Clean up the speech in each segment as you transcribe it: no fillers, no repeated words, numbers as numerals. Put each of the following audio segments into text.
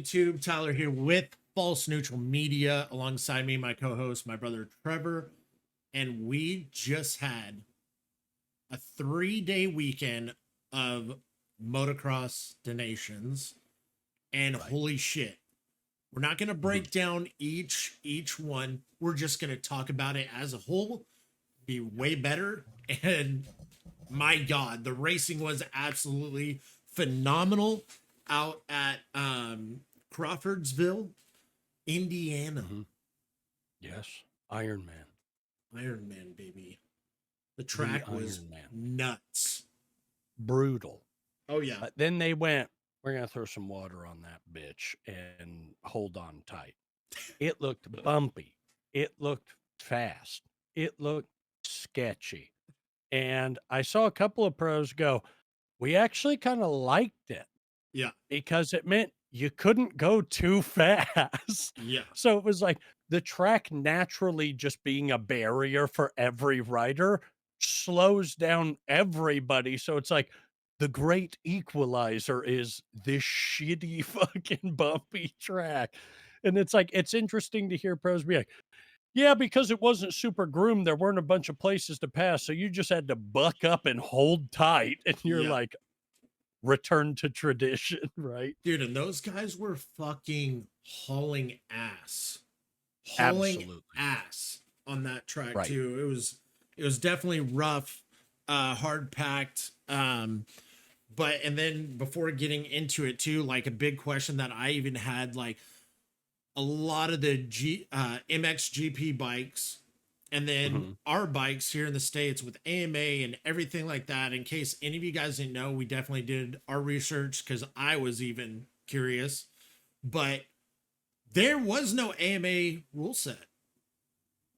YouTube? Tyler here with False Neutral Media. Alongside me, my co-host, my brother Trevor. And we just had a 3-day weekend of motocross donations. And holy shit, we're not going to break down each one. We're just going to talk about it as a whole. Be way better. And my God, the racing was absolutely phenomenal out at Crawfordsville, Indiana. Yes, Iron Man, baby. The track was nuts. brutal. Oh yeah. But then they went, we're going to throw some water on that bitch and hold on tight. It looked bumpy. It looked fast. It looked sketchy. And I saw a couple of pros go, we actually kind of liked it. Yeah. Because it meant you couldn't go too fast. Yeah. So it was like the track naturally just being a barrier for every rider slows down everybody. So it's like the great equalizer is this shitty fucking bumpy track. And it's like, it's interesting to hear pros be like, yeah, because it wasn't super groomed, there weren't a bunch of places to pass. So you just had to buck up and hold tight. And you're like, return to tradition, right? Dude, and those guys were fucking hauling ass. Absolutely. Ass on that track too. It was definitely rough, hard packed. But and then before getting into it too, like a big question that I even had, like a lot of the MXGP bikes and then our bikes here in the States with AMA and everything like that. In case any of you guys didn't know, we definitely did our research because I was even curious. But there was no AMA rule set.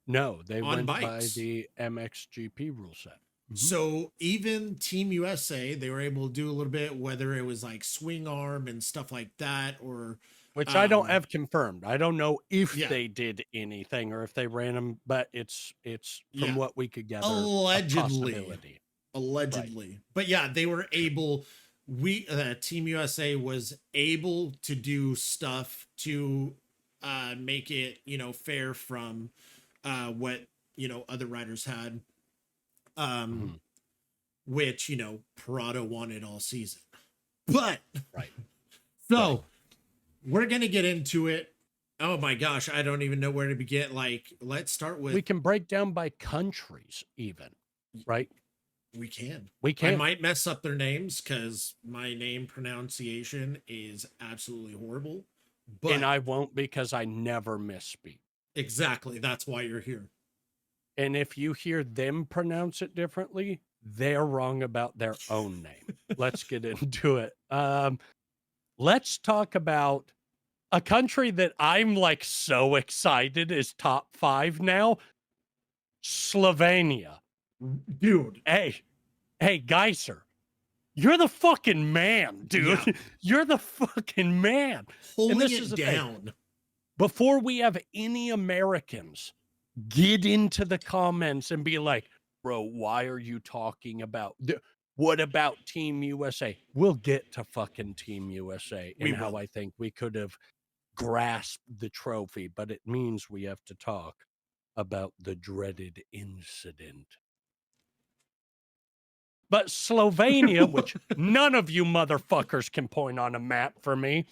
No, they went bikes by the MXGP rule set. So even Team USA, they were able to do a little bit, whether it was like swing arm and stuff like that, or which I don't have confirmed. I don't know if they did anything or if they ran them, but it's from what we could gather, allegedly. Right. But yeah, they were able. Team USA was able to do stuff to make it, fair from what other riders had. Which, Parado wanted all season. But we're going to get into it. Oh my gosh, I don't even know where to begin. Like, let's start with... We can break down by countries even, right? We can. I might mess up their names because my name pronunciation is absolutely horrible. But and I won't because I never misspeak. Exactly. That's why you're here. And if you hear them pronounce it differently, they're wrong about their own name. Let's get into it. Let's talk about a country that I'm like so excited is top 5 now. Slovenia. Dude. Hey, Geiser. You're the fucking man, dude. Yeah. You're the fucking man. Holding it down. Thing. Before we have any Americans get into the comments and be like, bro, why are you talking about... What about Team USA? We'll get to fucking Team USA and how I think we could have grasped the trophy, but it means we have to talk about the dreaded incident. But Slovenia, which none of you motherfuckers can point on a map for me,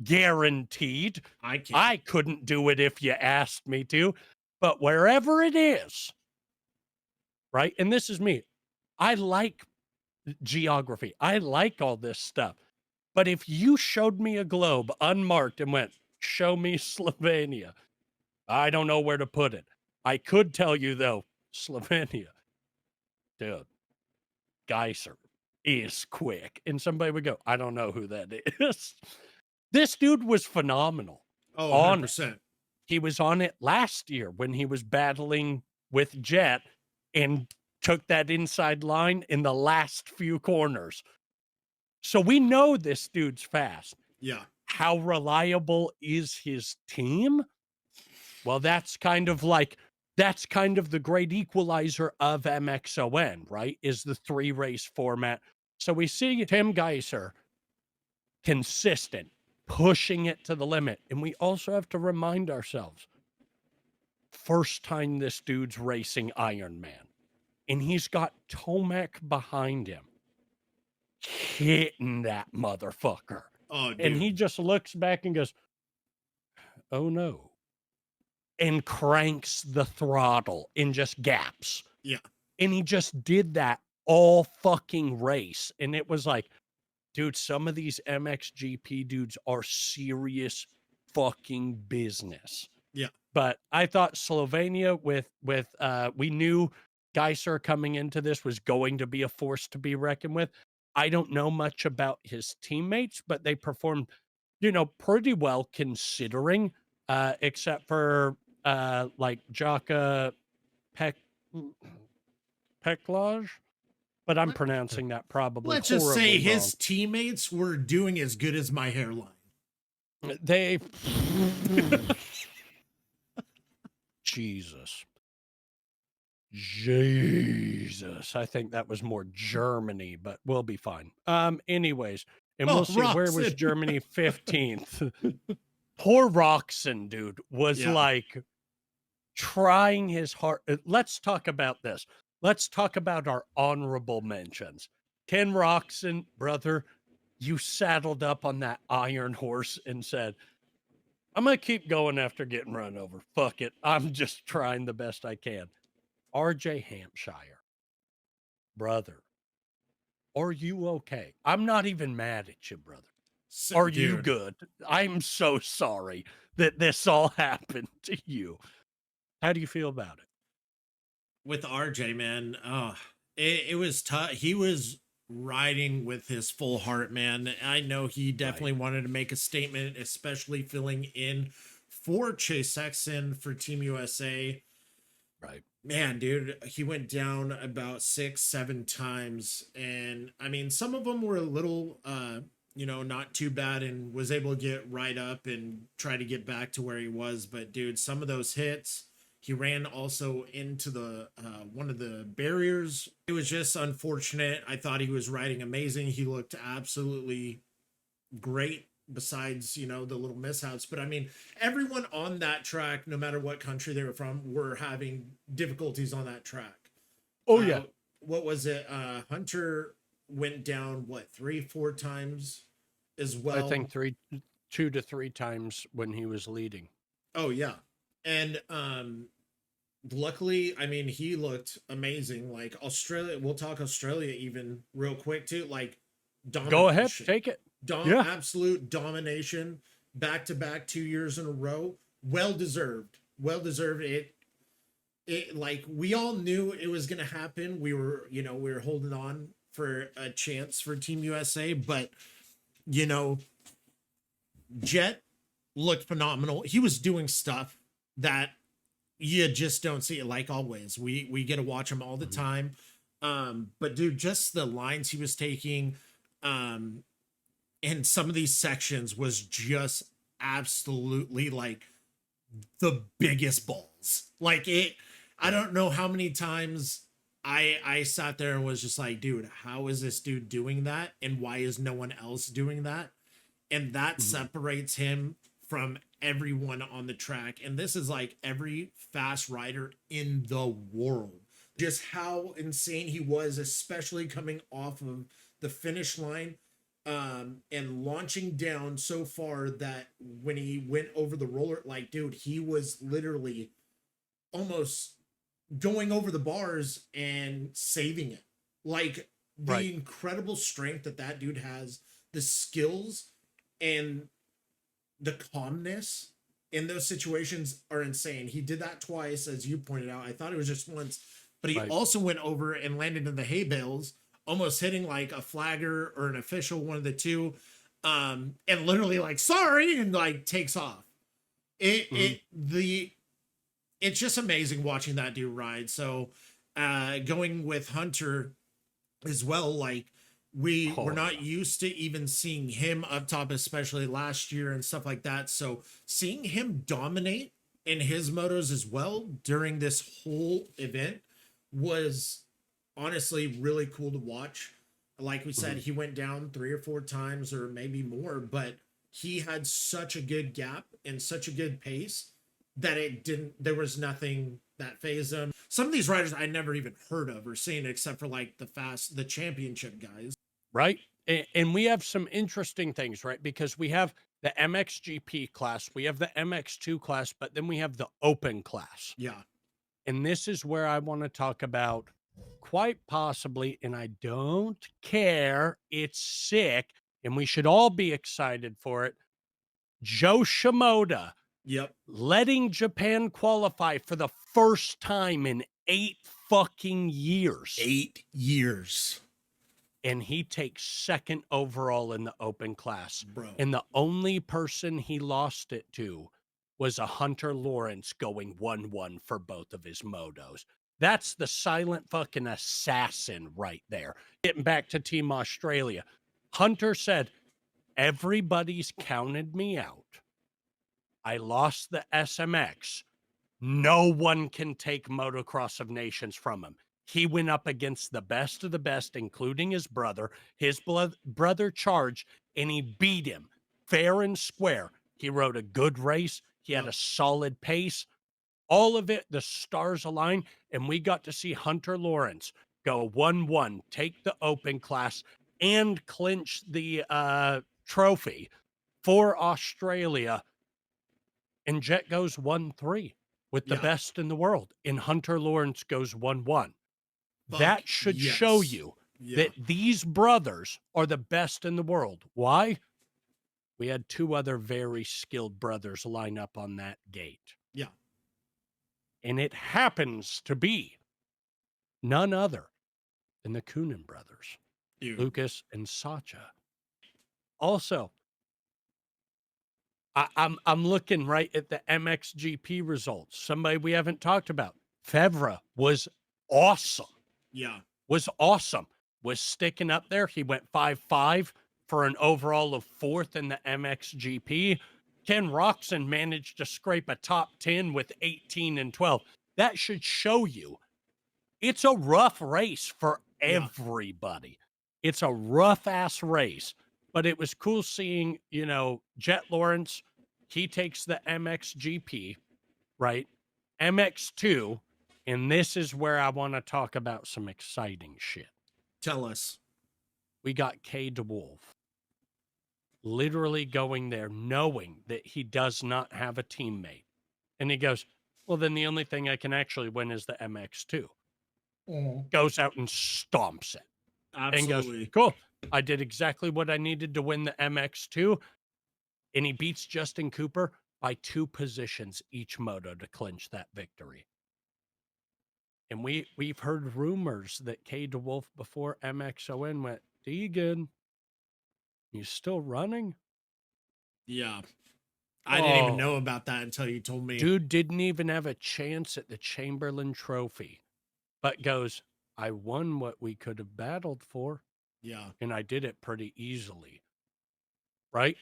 guaranteed. I couldn't do it if you asked me to, but wherever it is, right? And this is me. I like geography. I like all this stuff. But if you showed me a globe unmarked and went, show me Slovenia, I don't know where to put it. I could tell you, though, Slovenia, dude, Geiser is quick. And somebody would go, I don't know who that is. This dude was phenomenal. Oh, 100%. He was on it last year when he was battling with Jet and took that inside line in the last few corners. So we know this dude's fast. Yeah. How reliable is his team? Well, that's kind of the great equalizer of MXON, right? Is the 3-race format. So we see Tim Geiser, consistent, pushing it to the limit. And we also have to remind ourselves, first time this dude's racing Iron Man, and he's got Tomac behind him, hitting that motherfucker. Oh, dude. And he just looks back and goes, oh no. And cranks the throttle in just gaps. Yeah. And he just did that all fucking race. And it was like, dude, some of these MXGP dudes are serious fucking business. Yeah. But I thought Slovenia with we knew Geiser coming into this was going to be a force to be reckoned with. I don't know much about his teammates, but they performed, pretty well considering, except for like Jaka Peklaj. But I'm pronouncing that probably. Let's just say his wrong. teammates were doing as good as my hairline. They Jesus. I think that was more Germany, but we'll be fine. Anyways, and we'll see. Where was Germany 15th? Poor Roczen, dude, was like trying his hard. Let's talk about this. Let's talk about our honorable mentions. Ken Roczen, brother, you saddled up on that iron horse and said, I'm going to keep going after getting run over. Fuck it. I'm just trying the best I can. RJ Hampshire, brother, are you okay? I'm not even mad at you, brother. Are you good? I'm so sorry that this all happened to you. How do you feel about it? With RJ, man, it was tough. He was riding with his full heart, man. I know he definitely wanted to make a statement, especially filling in for Chase Sexton for Team USA. Right. Man, dude, he went down about 6-7 times. And I mean, some of them were a little, not too bad, and was able to get right up and try to get back to where he was. But dude, some of those hits, he ran also into the one of the barriers. It was just unfortunate. I thought he was riding amazing. He looked absolutely great, besides, the little mishaps. But I mean, everyone on that track, no matter what country they were from, were having difficulties on that track. Oh, yeah. What was it? Hunter went down, 3-4 times as well? I think 2 to 3 times when he was leading. Oh, yeah. And luckily, I mean, he looked amazing. Like Australia, we'll talk Australia even real quick too. Like, domination. Go ahead, take it. Absolute domination, back-to-back 2 years in a row. Well deserved. It like, we all knew it was gonna happen. We were holding on for a chance for Team USA, but Jet looked phenomenal. He was doing stuff that you just don't see it. Like always, we get to watch him all the time. But dude, just the lines he was taking, in some of these sections was just absolutely like the biggest balls. Like it, I don't know how many times I sat there and was just like, dude, how is this dude doing that? And why is no one else doing that? And that separates him from everyone on the track. And this is like every fast rider in the world. Just how insane he was, especially coming off of the finish line, and launching down so far that when he went over the roller, like, dude, he was literally almost going over the bars and saving it. Like, the incredible strength that dude has, the skills and the calmness in those situations are insane. He did that twice, as you pointed out. I thought it was just once, but he also went over and landed in the hay bales, almost hitting like a flagger or an official, one of the two, and literally like, sorry, and like takes off. It's just amazing watching that dude ride. So going with Hunter as well, like, we're not used to even seeing him up top, especially last year and stuff like that. So seeing him dominate in his motos as well during this whole event was honestly really cool to watch. Like we said, he went down 3 or 4 times or maybe more, but he had such a good gap and such a good pace that there was nothing that phased him. Some of these riders I never even heard of or seen except for like the championship guys. Right. And we have some interesting things, right? Because we have the MXGP class, we have the MX2 class, but then we have the open class. Yeah. And this is where I want to talk about quite possibly, and I don't care, it's sick, and we should all be excited for it. Joe Shimoda. Yep. Letting Japan qualify for the first time in 8 fucking years. 8 years. And he takes second overall in the open class. Bro. And the only person he lost it to was a Hunter Lawrence going 1-1 for both of his motos. That's the silent fucking assassin right there. Getting back to Team Australia. Hunter said, everybody's counted me out. I lost the SMX. No one can take Motocross of Nations from him. He went up against the best of the best, including his brother. His brother charged, and he beat him fair and square. He rode a good race. He had a solid pace. All of it, the stars aligned, and we got to see Hunter Lawrence go 1-1, take the open class, and clinch the trophy for Australia. And Jet goes 1-3 with the best in the world. And Hunter Lawrence goes 1-1. That should show you that these brothers are the best in the world. Why? We had 2 other very skilled brothers line up on that gate. Yeah. And it happens to be none other than the Coonan brothers, Lucas and Sacha. Also, I'm looking right at the MXGP results. Somebody we haven't talked about. Fevre was awesome. Yeah. Was awesome. Was sticking up there. He went 5-5 for an overall of 4th in the MXGP. Ken Roczen managed to scrape a top 10 with 18 and 12. That should show you it's a rough race for everybody. It's a rough ass race. But it was cool seeing, Jet Lawrence, he takes the MXGP, right? MX2, and this is where I want to talk about some exciting shit. Tell us. We got K DeWolf literally going there knowing that he does not have a teammate. And he goes, well, then the only thing I can actually win is the MX2. Goes out and stomps it. Absolutely. And goes, cool. I did exactly what I needed to win the MX2, and he beats Justin Cooper by 2 positions each moto to clinch that victory. And we've heard rumors that K DeWolf before MXON went, Deegan, you still running? Yeah. I didn't even know about that until you told me. Dude didn't even have a chance at the Chamberlain Trophy, but goes, I won what we could have battled for. Yeah. And I did it pretty easily. Right?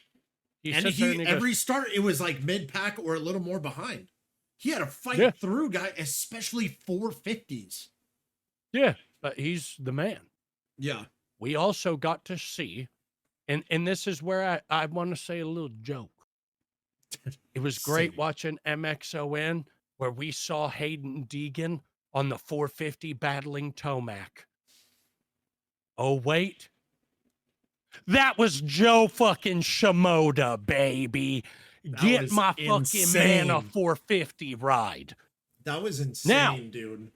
Every start, it was like mid-pack or a little more behind. He had to fight through, guy, especially 450s. Yeah, but he's the man. Yeah. We also got to see, and this is where I want to say a little joke. It was great watching MXON, where we saw Hayden Deegan on the 450 battling Tomac. Oh, wait. That was Joe fucking Shimoda, baby. Get my fucking man a 450 ride. That was insane, dude.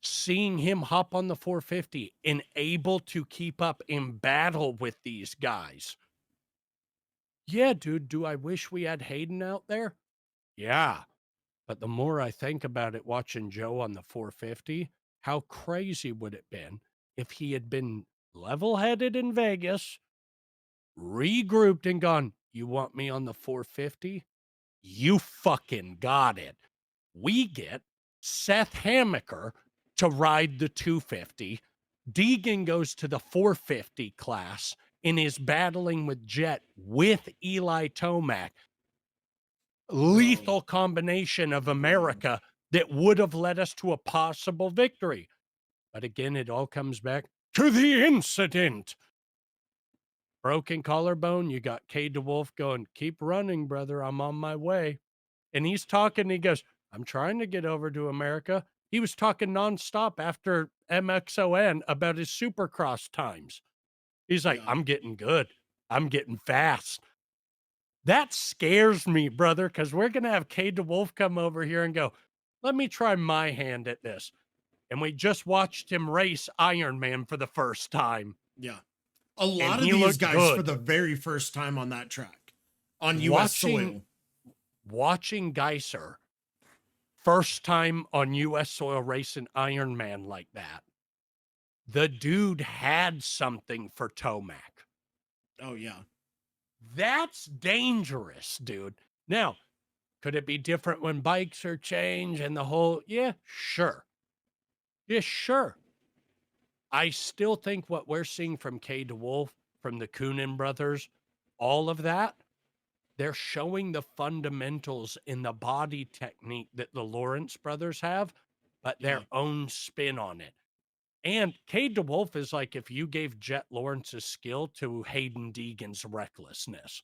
Seeing him hop on the 450 and able to keep up in battle with these guys. Yeah, dude, do I wish we had Hayden out there? Yeah. But the more I think about it, watching Joe on the 450, how crazy would it have been if he had been level-headed in Vegas, regrouped and gone, you want me on the 450? You fucking got it. We get Seth Hammaker to ride the 250. Deegan goes to the 450 class and is battling with Jet with Eli Tomac. Lethal combination of America that would have led us to a possible victory. But again, it all comes back to the incident. broken collarbone. You got K DeWolf going, keep running, brother. I'm on my way. And he's talking. He goes, I'm trying to get over to America. He was talking nonstop after MXON about his supercross times. He's like, Yeah. I'm getting good. I'm getting fast. That scares me, brother, because we're going to have K DeWolf come over here and go, let me try my hand at this. And we just watched him race Iron Man for the first time. Yeah. A lot And of he these looked guys good. for the very first time on that track on US soil. Watching Geiser first time on US soil racing Iron Man like that. The dude had something for Tomac. Oh yeah. That's dangerous, dude. Now, could it be different when bikes are changed and the whole, yeah, sure. Yeah, sure. I still think what we're seeing from K DeWolf, from the Coonan brothers, all of that, they're showing the fundamentals in the body technique that the Lawrence brothers have, but their own spin on it. And K DeWolf is like if you gave Jet Lawrence's skill to Hayden Deegan's recklessness.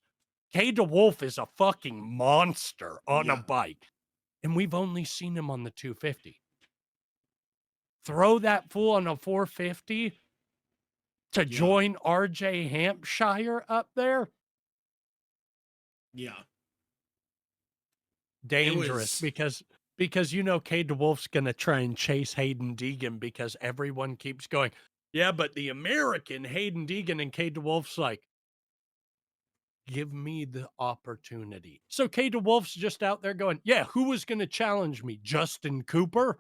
K DeWolf is a fucking monster on a bike, and we've only seen him on the 250. Throw that fool on a 450 to join RJ Hampshire up there. Yeah. Dangerous because you know K DeWolf's gonna try and chase Hayden Deegan because everyone keeps going, yeah, but the American Hayden Deegan, and K DeWolf's like, give me the opportunity. So K DeWolf's just out there going, yeah, who was gonna challenge me? Justin Cooper?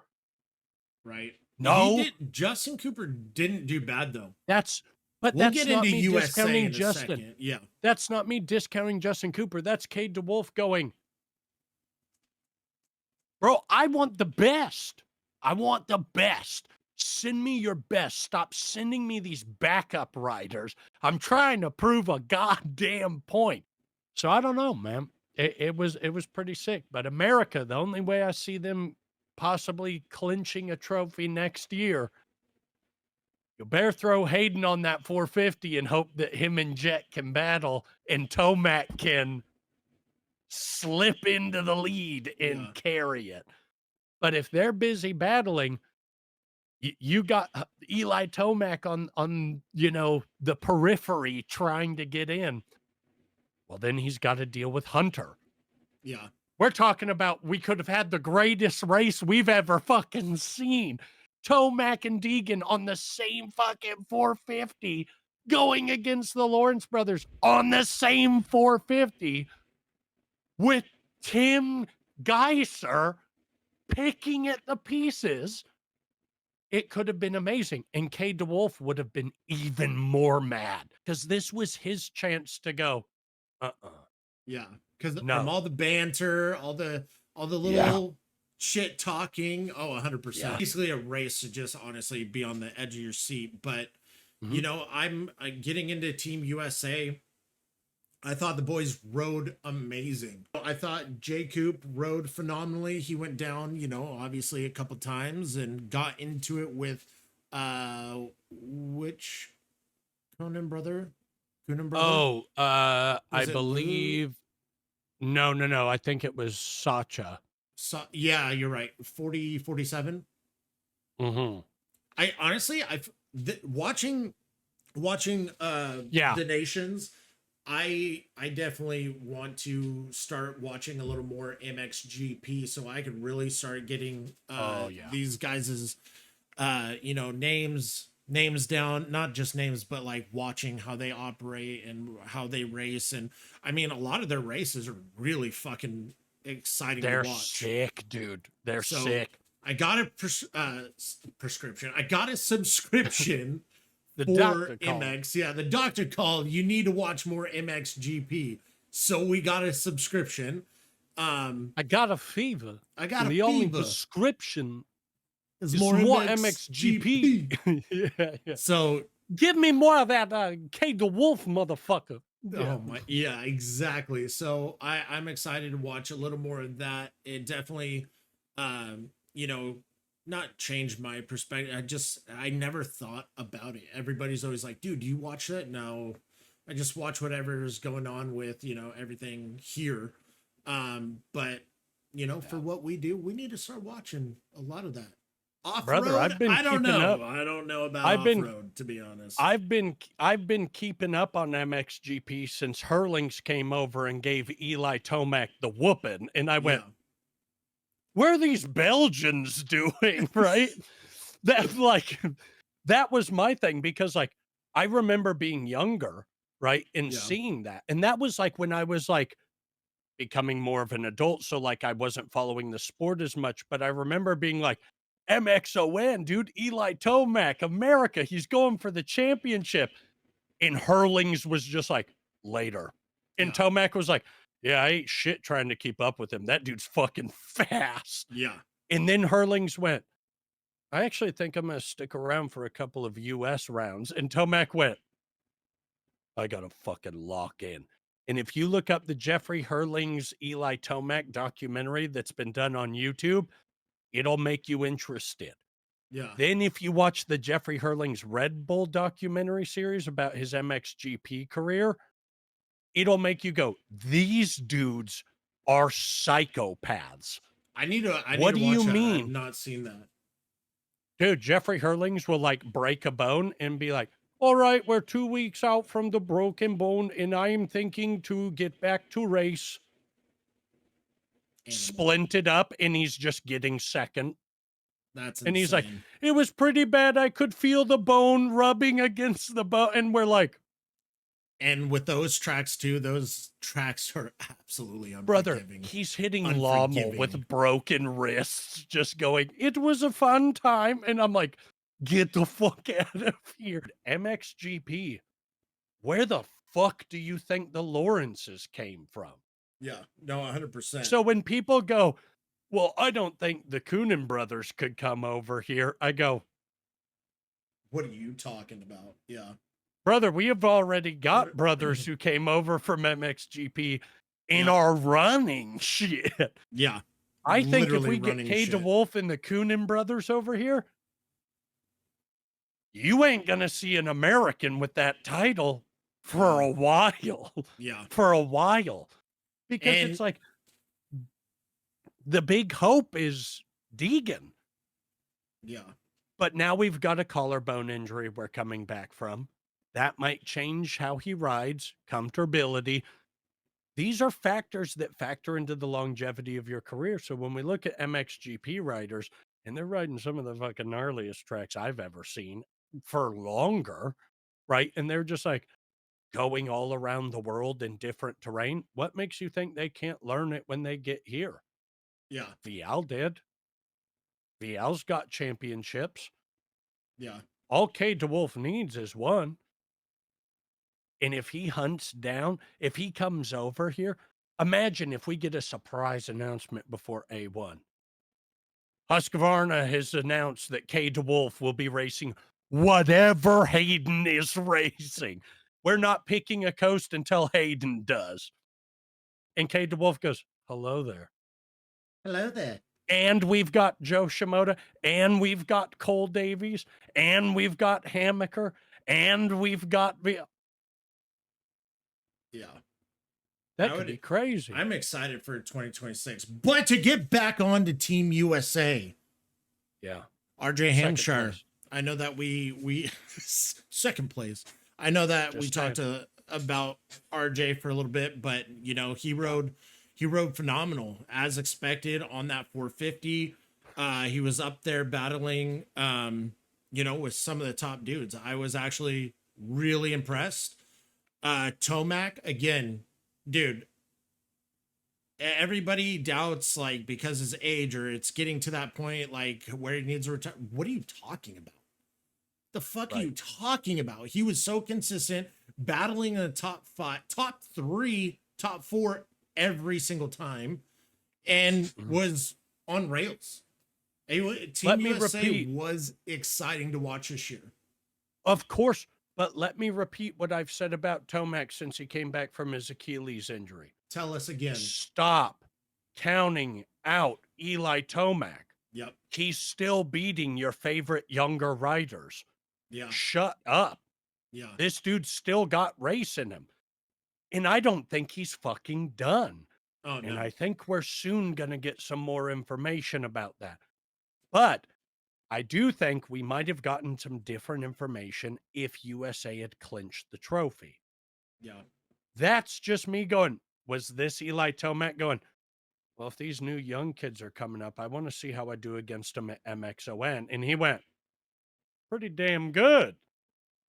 Right. No. Justin Cooper didn't do bad though. But We'll that's get not into me USA discounting in a Justin. second. Yeah. That's not me discounting Justin Cooper. That's K DeWolf going, bro, I want the best. I want the best. Send me your best. Stop sending me these backup riders. I'm trying to prove a goddamn point. So I don't know, man. It was pretty sick. But America, the only way I see them possibly clinching a trophy next year, you better throw Hayden on that 450 and hope that him and Jet can battle and Tomac can slip into the lead and carry it. But if they're busy battling, you got Eli Tomac on the periphery trying to get in. Well, then he's got to deal with Hunter. Yeah. We're talking about we could have had the greatest race we've ever fucking seen. Tomac and Deegan on the same fucking 450 going against the Lawrence brothers on the same 450 with Tim Geiser picking at the pieces. It could have been amazing. And K DeWolf would have been even more mad because this was his chance to go, Yeah. Because from all the banter, all the little shit talking. Oh, 100%. Yeah. Basically a race to just honestly be on the edge of your seat. But, you know, I'm getting into Team USA. I thought the boys rode amazing. I thought J Coop rode phenomenally. He went down, you know, obviously a couple times and got into it with which Coonan brother? Oh, I it believe no. I think it was Sacha. Yeah, you're right. 47. I honestly watching the nations, I definitely want to start watching a little more MXGP so I could really start getting these guys' you know, names down, not just names, but like watching how they operate and how they race. And I mean, a lot of their races are really fucking exciting to watch. They're sick, dude. They're sick. I got a prescription. I got a subscription the for doctor MX. Yeah, the doctor called. You need to watch more MXGP. So we got a subscription. I got a fever. The only prescription is more MXGP. yeah. So give me more of that K DeWolf motherfucker. Oh my, yeah, exactly. So I'm excited to watch a little more of that. It definitely, you know, not changed my perspective. I never thought about it. Everybody's always like, dude, do you watch that? No. I just watch whatever's going on with, everything here. But for what we do, we need to start watching a lot of that. Brother, Off-road, I've been I don't keeping know. up. I don't know about I've been off-road, to be honest. I've been keeping up on MXGP since Hurlings came over and gave Eli Tomac the whooping, and I went, Yeah. "What are these Belgians doing?" Right? That was my thing because like I remember being younger, right, and Yeah. seeing that, and that was like when I was like becoming more of an adult, so like I wasn't following the sport as much, but I remember being like, MXON, dude, Eli Tomac, America, he's going for the championship. And Hurlings was just like, later. And Yeah. Tomac was like, yeah, I ain't shit trying to keep up with him. That dude's fucking fast. Yeah. And then Hurlings went, I actually think I'm going to stick around for a couple of US rounds. And Tomac went, I got to fucking lock in. And if you look up the Jeffrey Hurlings Eli Tomac documentary that's been done on YouTube, it'll make you interested. Yeah. Then if you watch the Jeffrey Hurlings Red Bull documentary series about his MXGP career, it'll make you go, these dudes are psychopaths. I need to What do watch you that. mean? I've not seen that. Dude, Jeffrey Hurlings will like break a bone and be like, all right, we're 2 weeks out from the broken bone and I'm thinking to get back to race. Splinted up and he's just getting second. That's insane. And he's like, it was pretty bad. I could feel the bone rubbing against the bone. And we're like, and with those tracks too, those tracks are absolutely unforgiving. Brother, he's hitting Lommel with broken wrists, just going, it was a fun time. And I'm like, get the fuck out of here. MXGP, where the fuck do you think the Lawrences came from? Yeah, no, 100%. So when people go, well, I don't think the Coonan brothers could come over here, I go, what are you talking about? Yeah. Brother, we have already got brothers who came over from MXGP and are running shit. Yeah. I think if we get K DeWolf and the Coonan brothers over here, you ain't going to see an American with that title for a while. Yeah. For a while. Because it's like, the big hope is Deegan. Yeah. But now we've got a collarbone injury we're coming back from. That might change how he rides, comfortability. These are factors that factor into the longevity of your career. So when we look at MXGP riders, and they're riding some of the fucking gnarliest tracks I've ever seen for longer, right? And they're just like going all around the world in different terrain. What makes you think they can't learn it when they get here? Yeah. Vial did. Vial's got championships. Yeah. All K DeWolf needs is one. And if he hunts down, if he comes over here, imagine if we get a surprise announcement before A1. Husqvarna has announced that K DeWolf will be racing whatever Hayden is racing. We're not picking a coast until Hayden does. And K DeWolf goes, hello there. Hello there. And we've got Joe Shimoda, and we've got Cole Davies, and we've got Hammaker, and we've got... Yeah. That would be crazy. I'm excited for 2026. But to get back on to Team USA. Yeah. RJ Hampshire. I know that we second place. I know that we talked about RJ for a little bit, but he rode phenomenal as expected on that 450. He was up there battling with some of the top dudes. I was actually really impressed. Tomac, again, dude, everybody doubts like because his age or it's getting to that point like where he needs to retire. What are you talking about? The fuck are you talking about? He was so consistent, battling in the top 5, top 3, top 4 every single time, and was on rails. Team USA was exciting to watch this year. Of course. But let me repeat what I've said about Tomac since he came back from his Achilles injury. Tell us again. Stop counting out Eli Tomac. Yep. He's still beating your favorite younger riders. Yeah. Shut up. Yeah. This dude's still got race in him. And I don't think he's fucking done. Oh And no. I think we're soon going to get some more information about that. But I do think we might have gotten some different information if USA had clinched the trophy. Yeah. That's just me going, was this Eli Tomac going, well, if these new young kids are coming up, I want to see how I do against them at Mxon. And he went, pretty damn good.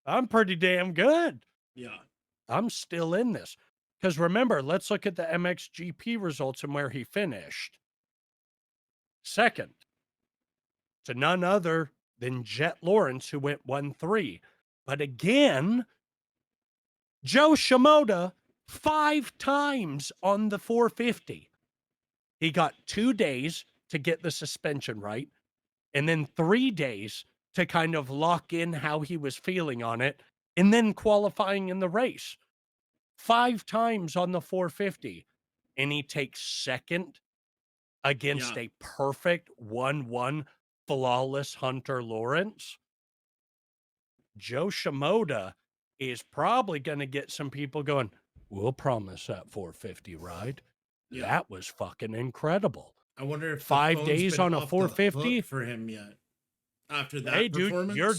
I'm pretty damn good. Yeah. I'm still in this. Because remember, let's look at the MXGP results and where he finished. Second to none other than Jet Lawrence, who went 1-3. But again, Joe Shimoda 5 times on the 450. He got 2 days to get the suspension right, and then 3 days to kind of lock in how he was feeling on it, and then qualifying in the race. 5 times on the 450, and he takes second against a perfect 1-1 flawless Hunter Lawrence. Joe Shimoda is probably going to get some people going, we'll promise that 450 ride. Yeah. That was fucking incredible. I wonder if 5 days on a 450 for him yet after that hey, performance. Dude,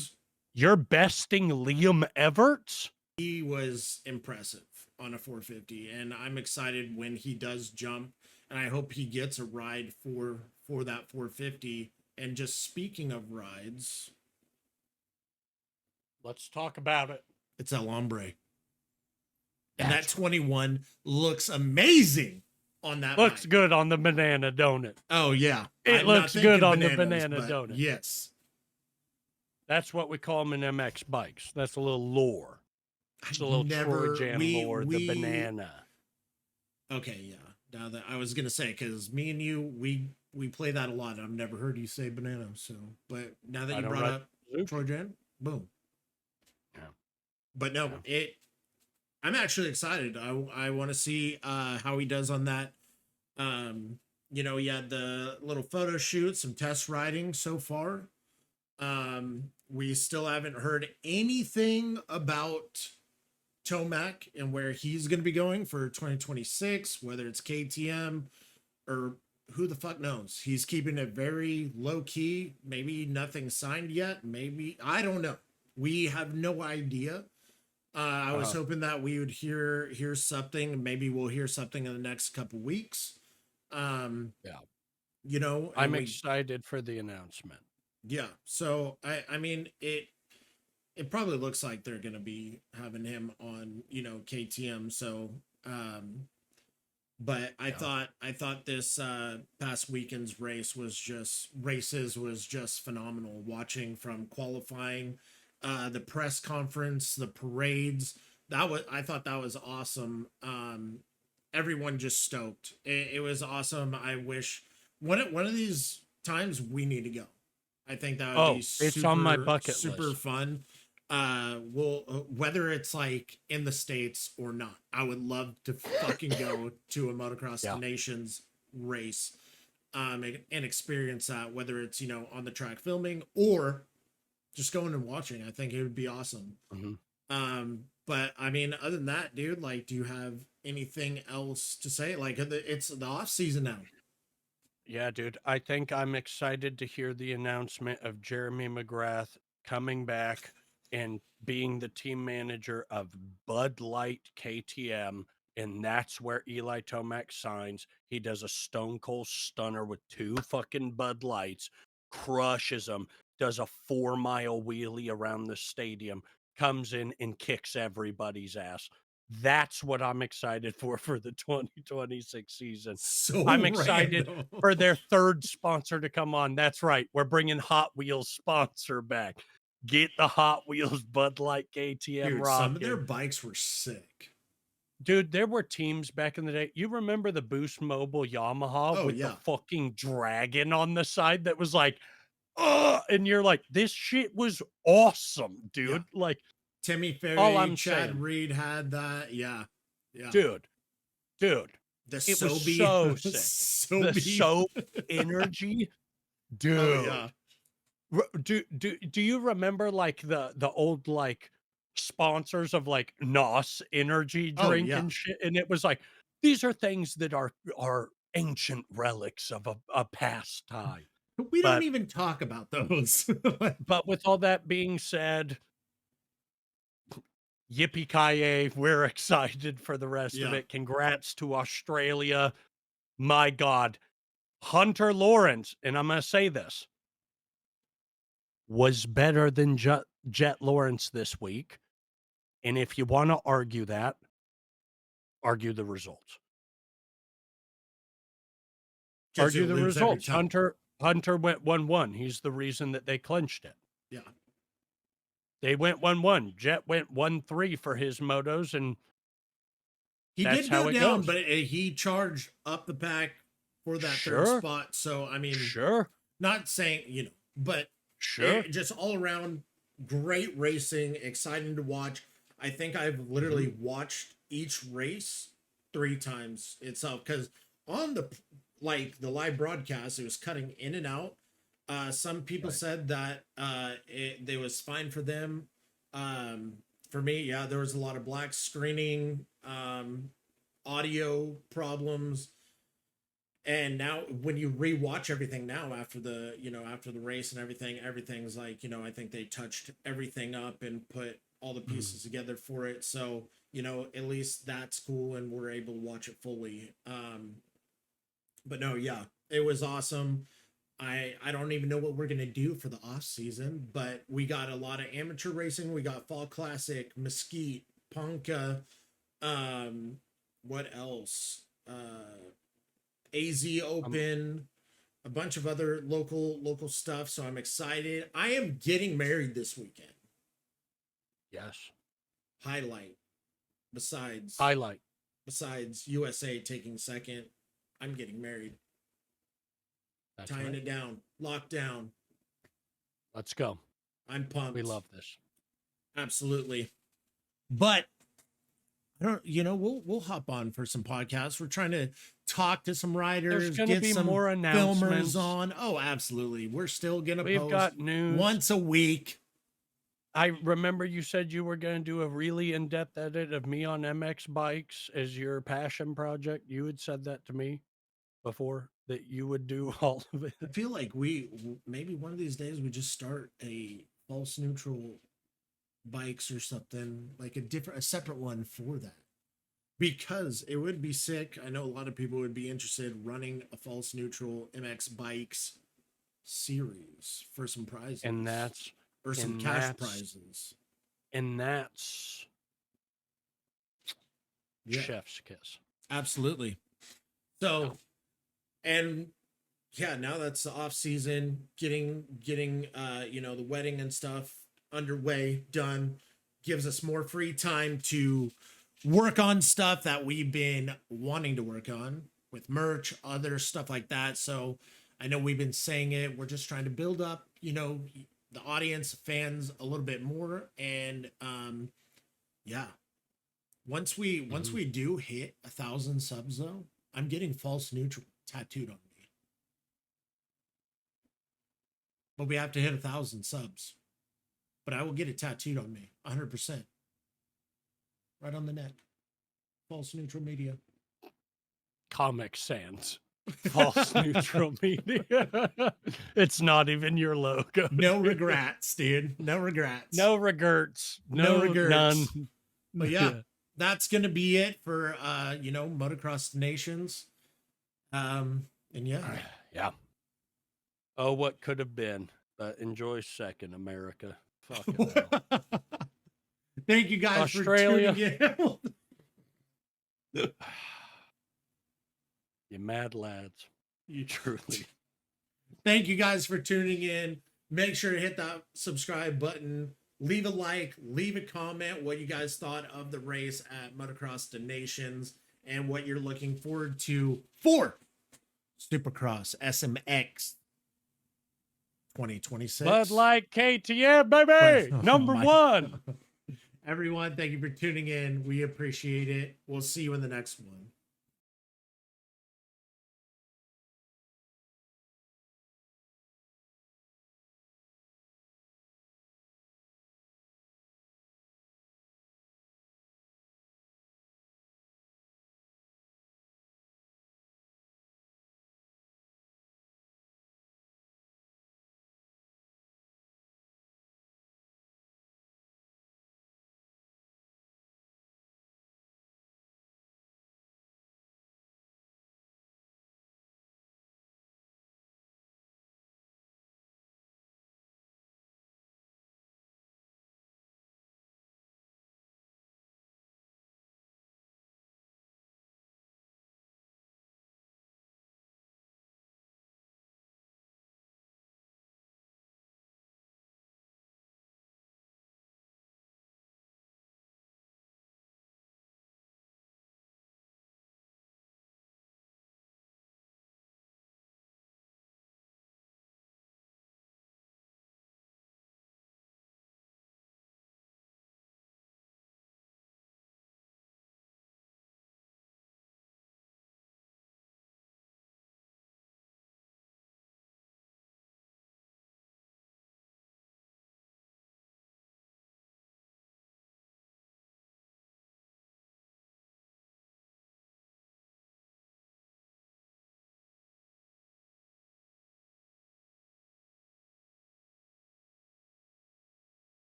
you're besting Liam Everts. He was impressive on a 450, and I'm excited when he does jump, and I hope he gets a ride for that 450. And just speaking of rides, let's talk about it. It's El Hombre. And that 21 looks amazing on that. Looks bike. good on the banana, don't it? Oh, yeah. It looks good on the banana, don't it? Yes. That's what we call them in MX bikes. That's a little lore. It's a little Troy Jam lore, the banana. Okay, yeah. Now that I was going to say, because me and you, we play that a lot. I've never heard you say banana. So, but now that you brought up Troy Jam, boom. Yeah. But no, I'm actually excited. I want to see how he does on that. You know, he had the little photo shoot, some test riding so far. We still haven't heard anything about Tomac and where he's going to be going for 2026, whether it's KTM or who the fuck knows. He's keeping it very low key. Maybe nothing signed yet. Maybe, I don't know. We have no idea. I was hoping that we would hear something. Maybe we'll hear something in the next couple weeks. Yeah. You know, I'm excited for the announcement. Yeah. So I mean, it probably looks like they're going to be having him on, you know, KTM. So, but I thought this past weekend's races was just phenomenal. Watching from qualifying, the press conference, the parades, I thought that was awesome. Everyone just stoked. It was awesome. I wish one of these times we need to go. I think that would be it's on my bucket super list. fun. Whether it's like in the States or not, I would love to fucking go to a Motocross Nations race, and experience that, whether it's, you know, on the track filming or just going and watching. I think it would be awesome. Mm-hmm. But I mean, other than that, dude, like, do you have anything else to say? Like, it's the off season now. Yeah, dude. I think I'm excited to hear the announcement of Jeremy McGrath coming back and being the team manager of Bud Light KTM. And that's where Eli Tomac signs. He does a Stone Cold Stunner with 2 fucking Bud Lights, crushes them, does a 4-mile wheelie around the stadium, comes in and kicks everybody's ass. That's what I'm excited for the 2026 season. So I'm excited random. for their 3rd sponsor to come on. That's right. We're bringing Hot Wheels sponsor back. Get the Hot Wheels Bud Light KTM Dude, rocking. some of their bikes were sick. Dude, there were teams back in the day. You remember the Boost Mobile Yamaha with the fucking dragon on the side that was like, and you're like, this shit was awesome, dude. Yeah. Like, Timmy Ferry, all I'm Chad saying, Reed had that. Yeah. Dude. The It was Sobe. so sick. The soap energy. Dude. Oh, yeah. Do you remember like the old like sponsors of like NOS energy Oh, drink yeah. and shit. And it was like, these are things that are ancient relics of a past time. We don't But even talk about those. but with all that being said, yippee-ki-yay, we're excited for the rest of Yeah. it. Congrats to Australia. My God. Hunter Lawrence, and I'm going to say this, was better than Jet Lawrence this week. And if you want to argue that, argue the results. Argue the results. Hunter went 1-1. He's the reason that they clinched it. Yeah. They went 1-1. Jet went 1-3 for his motos, and he that's did how go it down, goes. but he charged up the pack for that Sure. third spot. So I mean, Sure. not saying, but Sure. just all around great racing, exciting to watch. I think I've literally watched each race 3 times itself, because on the live broadcast, it was cutting in and out. Some people said that it was fine for them. For me, yeah, there was a lot of black screening, audio problems. And now when you rewatch everything now after the race and everything's like, I think they touched everything up and put all the pieces together for it. So, at least that's cool and we're able to watch it fully. But no, yeah, it was awesome. I don't even know what we're going to do for the off season, but we got a lot of amateur racing. We got Fall Classic, Mesquite, Ponca, what else? AZ Open, a bunch of other local stuff. So I'm excited. I am getting married this weekend. Yes. Highlight. Besides USA taking second, I'm getting married. That's Tying right. it down. Locked down. Let's go. I'm pumped. We love this. Absolutely. But I don't, we'll hop on for some podcasts. We're trying to talk to some riders, There's get be some more announcements filmers on. Oh, absolutely. We're still going to post got news once a week. I remember you said you were going to do a really in-depth edit of me on MX bikes as your passion project. You had said that to me before, that you would do all of it. I feel like maybe one of these days we just start a false neutral bikes or something, like a separate one for that, because it would be sick. I know a lot of people would be interested running a false neutral MX bikes series for some prizes, And that's or some cash prizes. And that's Yeah. chef's kiss. Absolutely. So, and yeah, now that's the off season, getting the wedding and stuff underway, done, gives us more free time to work on stuff that we've been wanting to work on with merch, other stuff like that. So I know we've been saying it. We're just trying to build up, the audience, fans a little bit more. And yeah, once we do hit 1,000 subs though, I'm getting false neutral tattooed on me. But we have to hit 1,000 subs. But I will get it tattooed on me, 100%. Right on the neck. False neutral media. Comic Sans. False neutral media. It's not even your logo. No regrets, dude. No regrets. No regrets. No regrets. None. But yeah, that's gonna be it for Motocross Nations. And yeah. Yeah. Oh, what could have been. But enjoy second, America. Fucking hell. Thank you guys Australia. for tuning in. You mad lads. You truly. Thank you guys for tuning in. Make sure to hit that subscribe button. Leave a like, leave a comment what you guys thought of the race at Motocross Nations and what you're looking forward to for Supercross SMX 2026. Bud Light KTM, baby. Number 1. Everyone, thank you for tuning in. We appreciate it. We'll see you in the next one.